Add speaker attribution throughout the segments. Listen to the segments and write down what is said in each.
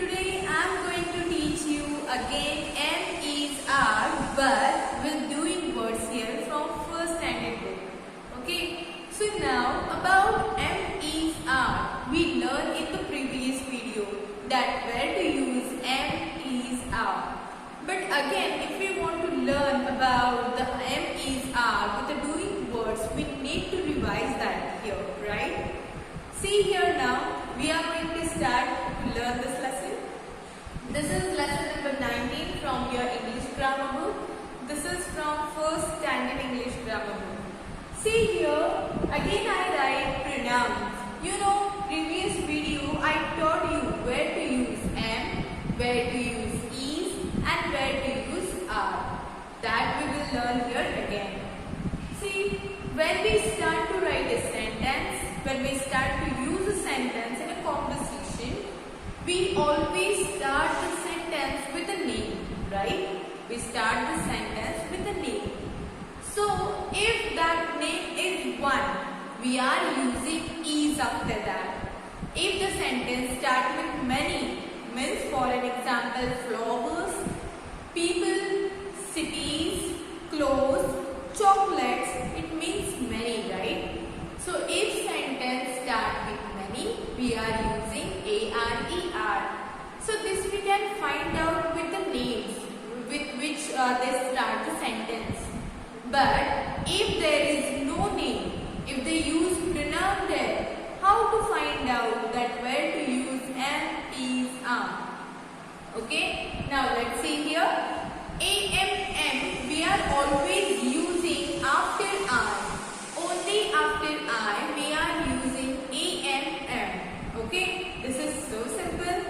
Speaker 1: today I am going to teach you again M is R, but with doing words here from first standard book. Okay, so now about M is R, we learned in the previous video that where to use M is R. But again, if we want to learn about the M is R with the doing words, we need to revise that here, right? See here now, we are going to start to learn this lesson. This is lesson number 19 from your English grammar book. This is from first standard English grammar book. See here, again I write pronouns. You know, previous video I taught you where to use M, where to use is and where to use are. That we will learn here again. See, when we start to write a sentence, when we start to use a sentence in a conversation, we always start the sentence with a name, right? We start the sentence with a name. So, if that name is one, we are using is after that. If the sentence starts with many, means for an example, flowers, people, cities, clothes, chocolates, it means many, right? So if sentence start with many, we are using A-R-E-R. So this we can find out with the names with which they start the sentence. But if there is no name, if they use pronoun there, how to find out that where to use M, is, are? Okay, now let's see here. A-M-M, we are always using after I. Only after I, we are using A-M-M. Okay, this is so simple.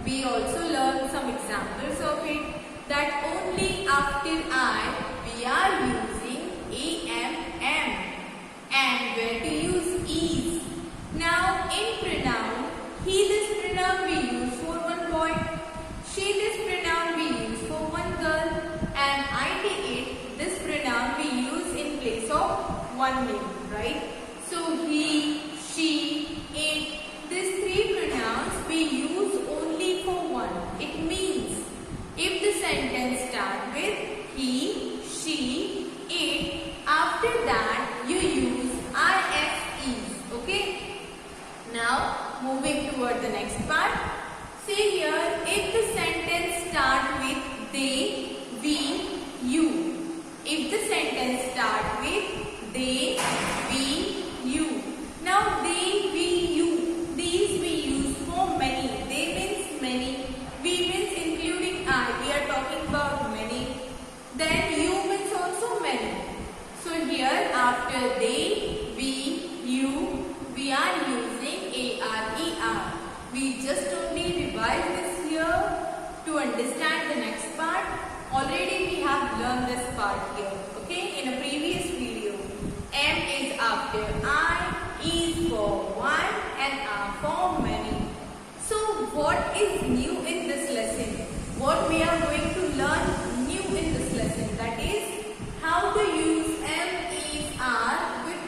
Speaker 1: We also learned some examples of it. That only after I, we are using A-M-M. And where to use is. Now in pronoun, he this pronoun we use for one boy. She this pronoun we use for one girl. And I, it, this pronoun we use in place of one name, right? So he, she, it, these three pronouns we use only for one. It means if the sentence starts with he, she, it, after that you use is. Okay? Now moving toward the next part. See here, if the sentence starts with they, we, you. If the sentence starts with they, we, you. Now they, we, you. These we use for many. They means many. We means including I. We are talking about many. Then you means also many. So here after they, we, you, we are using A-R-E-R. We just only revise this here to understand the next part. Already we have learned this part here, okay, in a previous video. M is after I, is for one and R for many. So what is new in this lesson? What we are going to learn new in this lesson, that is how to use M is R with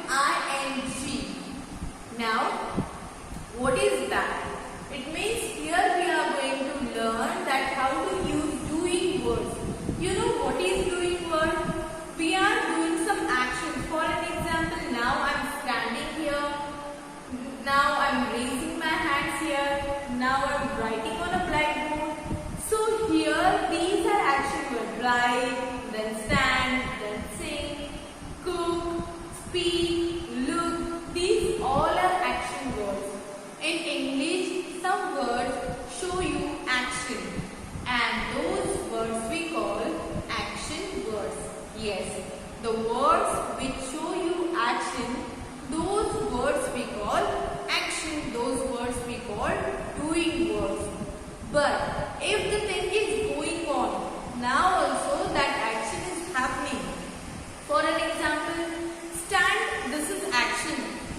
Speaker 1: ing. Now, what is that? It means here we are going to learn that how to use doing words. You know what is doing word? We are doing some action. For an example, now I am standing here. Now I am raising my hands here. Now I am writing on a blackboard. So here these are action words. Write, then stand, then sing, cook, speak, look. These all are action words. In English, some words show you action. And those words we call action words. Yes, the words which show you action, those words we call action, those words we call doing words. But if the thing is going on, now also that action is happening. For an example, stand, this is action.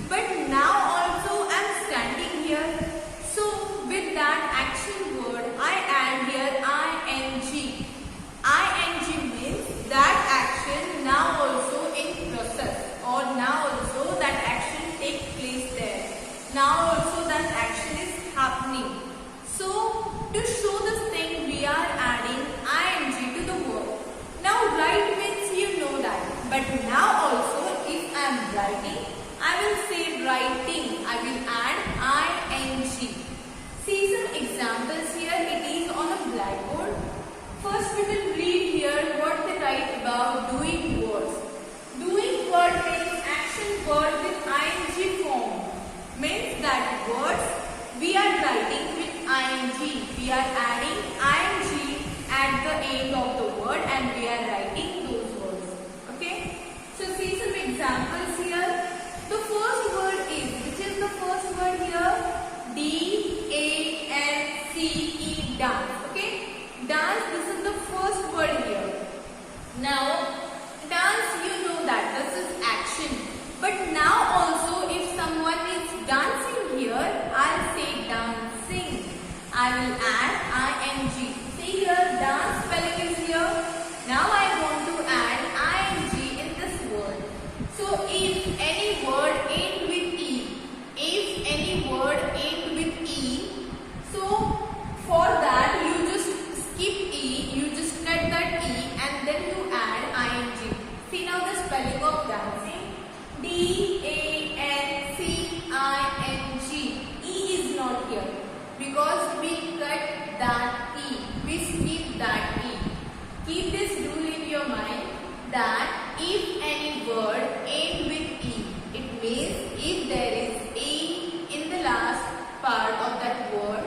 Speaker 1: But now also I am standing here. So with that action word, I add here ing. ing means that action now also in process, or now also that action takes place there. Now also that action is happening. So to show this thing, we are adding ing to the verb. Now write means you know that. But now also if I am writing, I will say writing. I will add ing. See some examples here. It is on a blackboard. First we will read here what they write about doing words. Doing word means action word with ing form. Means that words we are writing with ing. We are adding ing at the end of the word and we are writing those words. Okay. So see some examples here. The first word is, which is the first word here? D-A-N-C-E, dance. Okay. Dance, this is the first word here. Now, dance, you know that this is action. But now also if someone is dancing here, I'll say dancing. I will add ing. See here, dance spelling is here. Now I want to add ing in this word. So if any word end with E, so for that you just skip E, you just cut that E and then you add ing. See now the spelling of dancing. D-A-N-C-I-N-G. E is not here because we cut that E. We skip that E. Keep this rule in your mind that if any word end with E, it means if there is E in the last part of that word,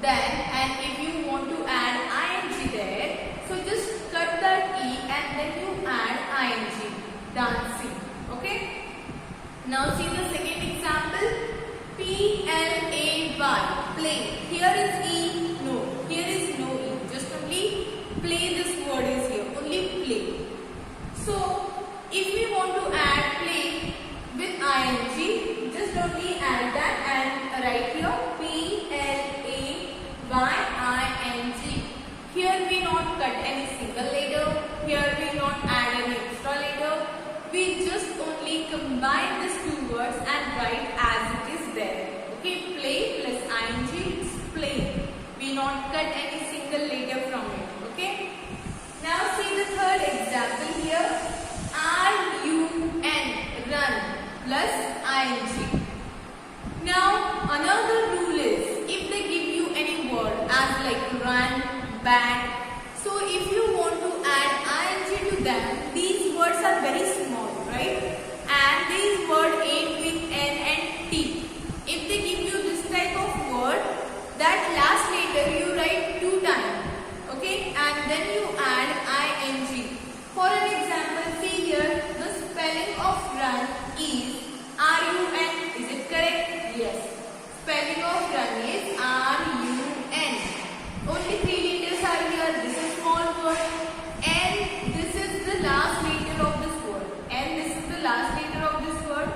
Speaker 1: then and if you want to add ing there, so just cut that E and then you add ing. Dancing. Okay. Now see the second example. P-L-A-Y. Play. Here is E. No. Here is no E. Just only play. This word is here. Only play. So if we want to add play with ing, just only add that and write here P-L-A-Y-I-N-G. Here we not cut any single letter. Here we not add any extra letter. We just only combine these two words and write as it is there. Okay, play plus ing is play. We not cut any single letter from it. Okay. Now see the third example here. R-U-N, run plus ing. Now another rule is if they give you any word as like run, bat. So if you want to add ing to them, these words are very small, right? And these words end with N and T. If they give you this type of word, that last letter you write 2 times. Okay? And then you add ing. For an example, see here, the spelling of run is R-U-N. Is it correct? Yes. Spelling of run is R-U-N. Only 3 letters are here. This is small word. And this is the last letter of this word. And this is the last letter of this word.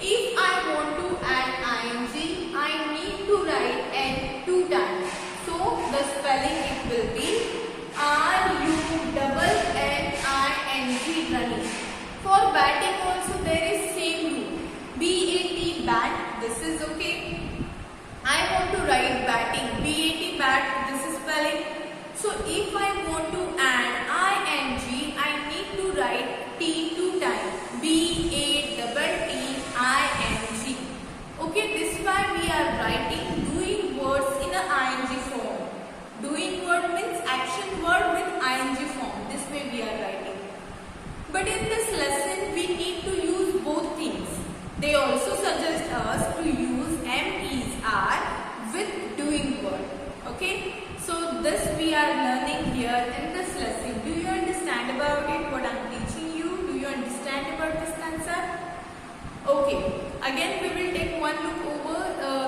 Speaker 1: If I want to add ing, I need to write N 2 times. So the spelling it will be R-U-N-N-I-N-G, running. For batting also there is same rule. B-A-T, bat. This is okay. I want to write batting. B-A-T, bat. This is spelling. So if I want to add ing, I need to write T 2 times. B-A-T-T-I-N-G. Okay, this is why we are writing doing words in a ing form. Doing word means action word with ing form. This way we are writing. But in this lesson, we need to use both things. They also suggest us to use am, is, are with doing word. Okay. So this we are learning here in this lesson. Do you understand about it? What I am teaching you? Do you understand about this concept? Okay. Again, we will take one look over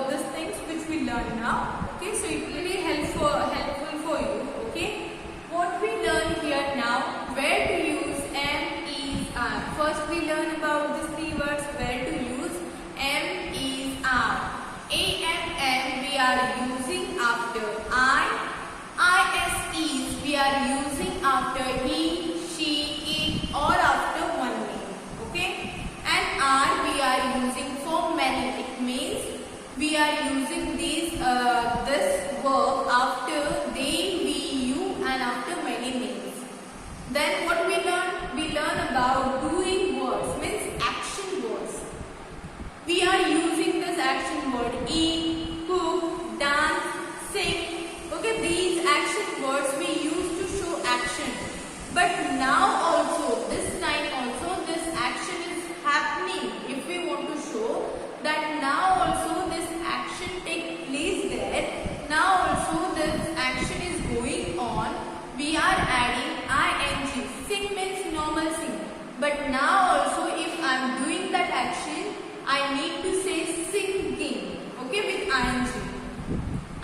Speaker 1: these things which we learn now. Okay. So it will be helpful for you. Okay. What we learn here now? Where to use am, is, are. First we learn about these 3 words. Where to use am, is, are. A-M-M we are using after I. I-S-Es we are using after he, she, it or after one name. Okay. And are we are using for many. It means we are using this verb after need to say singing, okay, with ing.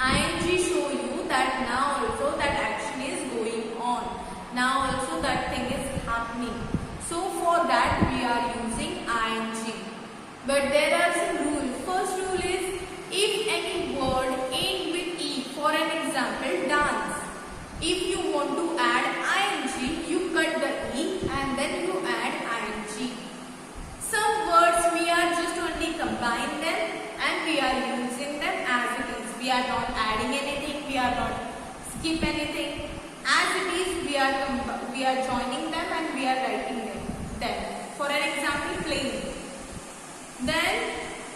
Speaker 1: Ing show you that now also that action is going on. Now also that thing is happening. So for that we are using ing. But there are some rules. First rule is if any word end with e, for an example dance. If you want to add ing, you cut the e and then you add ing. Some words we are just only combine them and we are using them as it is. We are not adding anything, we are not skip anything. As it is, we are joining them and we are writing them. For an example, plain. Then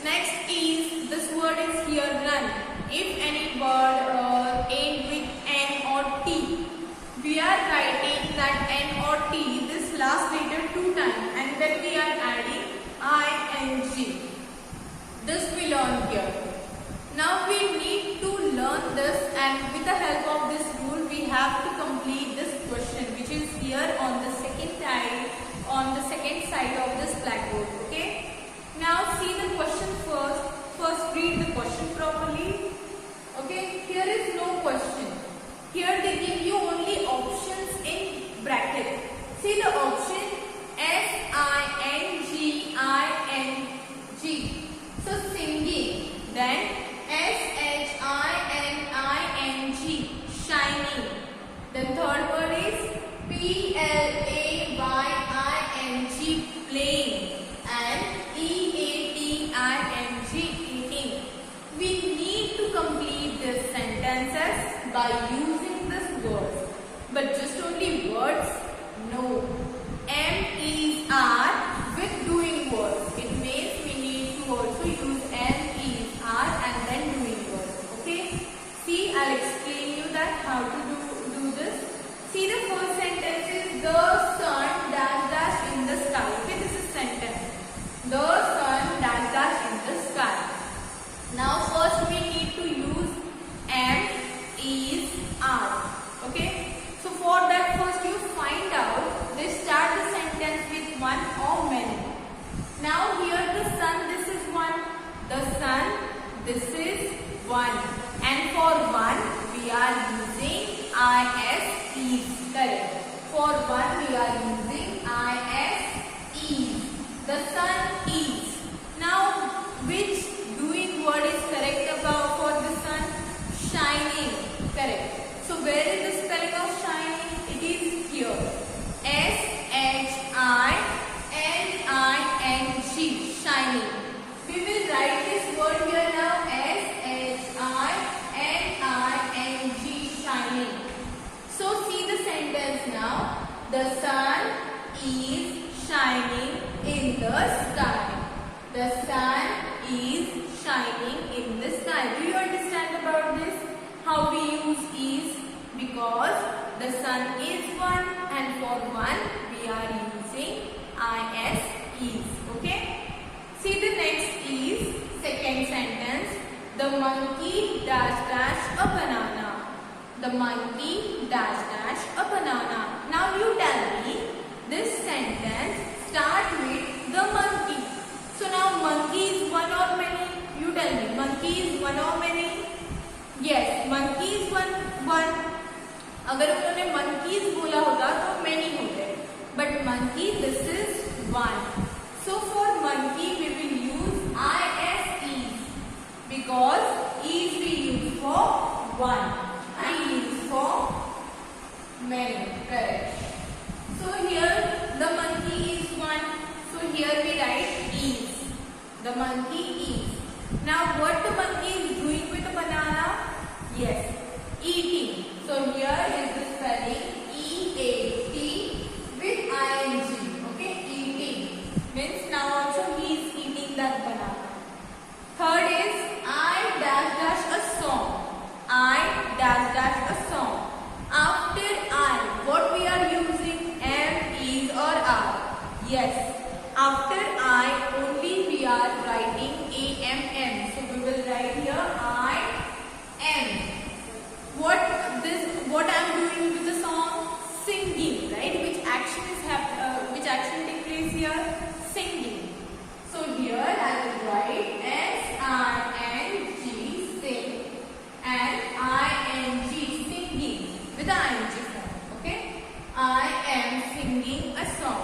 Speaker 1: next is this word is here run. If any word end with n or t, we are writing that n or t this last letter 2 times and then we are adding ing. This we learn here. Now we need to learn this, and with the help of this rule we have to complete this question which is here on the second side of this blackboard. Okay. Now see the question first. First read the question properly. Okay. Here is no question. Here they give you only options in bracket. See the option S-I-N-G-I-N-G. So singing. Then S-H-I-N-I-N-G. Shining. Then third word is P-L-A-Y-I-N-G. Playing. And E-A-T-I-N-G. Eating. We need to complete these sentences by using these words. But just only words? No. M is R with doing words. It means we need to also use M is R and then doing words. Okay? See, I'll explain you that how to do this. See, the first sentence is the sun dash dash in the sky. Okay, this is sentence. The sun dash dash in the sky. Now first we need to use M is R. Okay? So for that first you find out, they start the sentence with one or many. Now here the sun, this is one. The sun, this is one. And for one we are using is. Correct. For one we are using is. The sun is. Now which doing word is correct about for the sun? Shining. Correct. So where is the spelling of shining? It is here. S-H-I-N-I-N-G. Shining. We will write this word here now. S-H-I-N-I-N-G. Shining. So see the sentence now. The sun is shining in the sky. The sun is shining in the sky. Do you understand about this? How we use is? Because the sun is one and for one we are using is. Okay? See the next is second sentence. The monkey dash dash a banana. The monkey dash dash a banana. Now you tell me this sentence start with the monkey. So now monkey is one or many? You tell me monkey is one or many? Yes, monkey is one. अगर उन्होंने monkeys बोला होता तो many होते. But monkey this is one. So for monkey we will use is because is we use for one and use for many. Correct. So here the monkey is one. So here we write is. The monkey is. Now what the monkey is doing with the banana? Yes, eating. So here is the spelling E-A-T with I-N-G. Okay, eating. Means now also he is eating that banana. Third is I dash dash a song. I dash dash a song. After I, what we are using? M, is or R? Yes. After I only we are writing A-M-M. So we will write here I-M. the ing form. Okay, I am singing a song.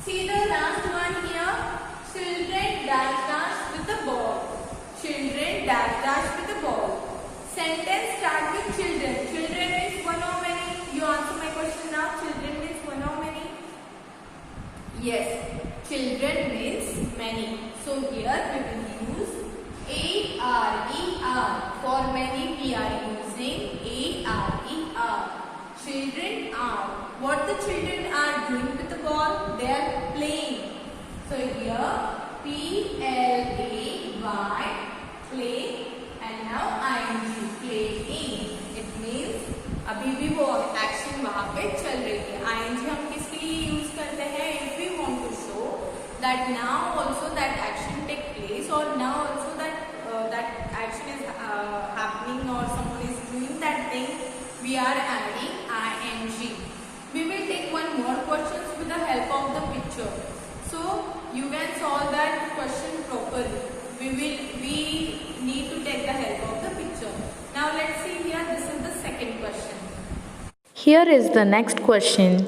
Speaker 1: See the last one here. Children dash dash with a ball. Children dash dash with a ball. Sentence start with children. Children means one or many. You answer my question now. Children means one or many? Yes. Children means many. So here we will use A-R-E-R. For many we are using A-R-E-R. Children are. What the children are doing with the ball? They are playing. So here P-L-A-Y, play, and now ing, playing. It means अभी भी वो action वहाँ पे चल रही है. ing हम किसके लिए यूज करते हैं? If we want to show that now also that action take place, or now also that action is happening, or someone is doing that thing, we are adding ing. We will take one more questions with the help of the picture, so you can solve that question properly. We need to take the help of the picture. Now let's see here. This is the second question.
Speaker 2: Here is the next question.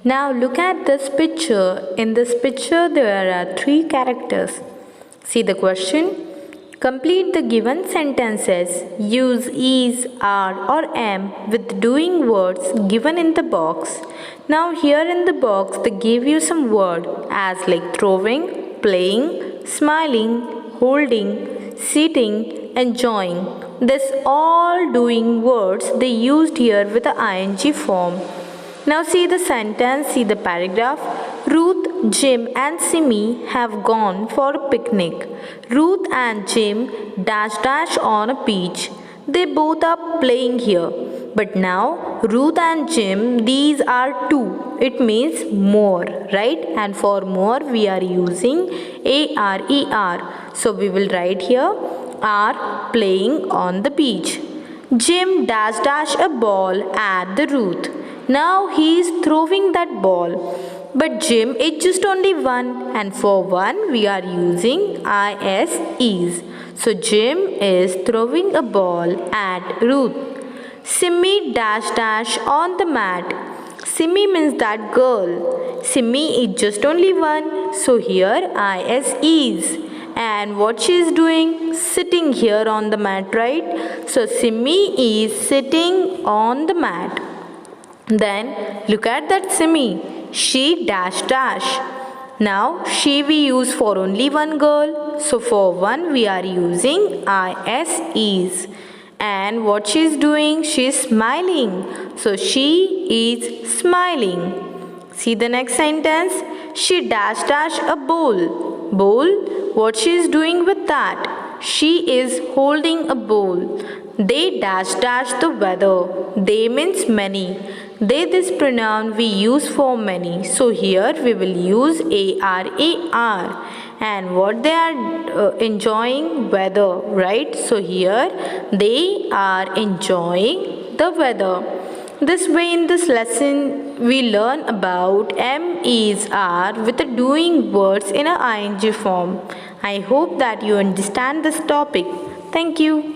Speaker 2: Now look at this picture. In this picture there are 3 characters. See the question. Complete the given sentences. Use is, are or am with doing words given in the box. Now here in the box they give you some word as like throwing, playing, smiling, holding, sitting, enjoying. This all doing words they used here with the ing form. Now see the sentence, see the paragraph. Ruth, Jim and Simi have gone for a picnic. Ruth and Jim dash dash on a beach. They both are playing here. But now Ruth and Jim, these are 2. It means more, right? And for more we are using A-R-E-R. So we will write here are playing on the beach. Jim dash dash a ball at the Ruth. Now he is throwing that ball. But Jim is just only 1, and for 1 we are using is. So Jim is throwing a ball at Ruth. Simi dash dash on the mat. Simi means that girl. Simi is just only 1, so here is. And what she is doing? Sitting here on the mat, right? So Simi is sitting on the mat. Then look at that Simi. She dash dash. Now she we use for only 1 girl. So for 1 we are using is. And what she is doing? She is smiling. So she is smiling. See the next sentence. She dash dash a bowl. Bowl. What she is doing with that? She is holding a bowl. They dash dash the weather. They means many. They, this pronoun we use for many. So here we will use ARAR. And what they are enjoying? Weather, right? So here they are enjoying the weather. This way in this lesson we learn about am, is, are with the doing words in a ing form. I hope that you understand this topic. Thank you.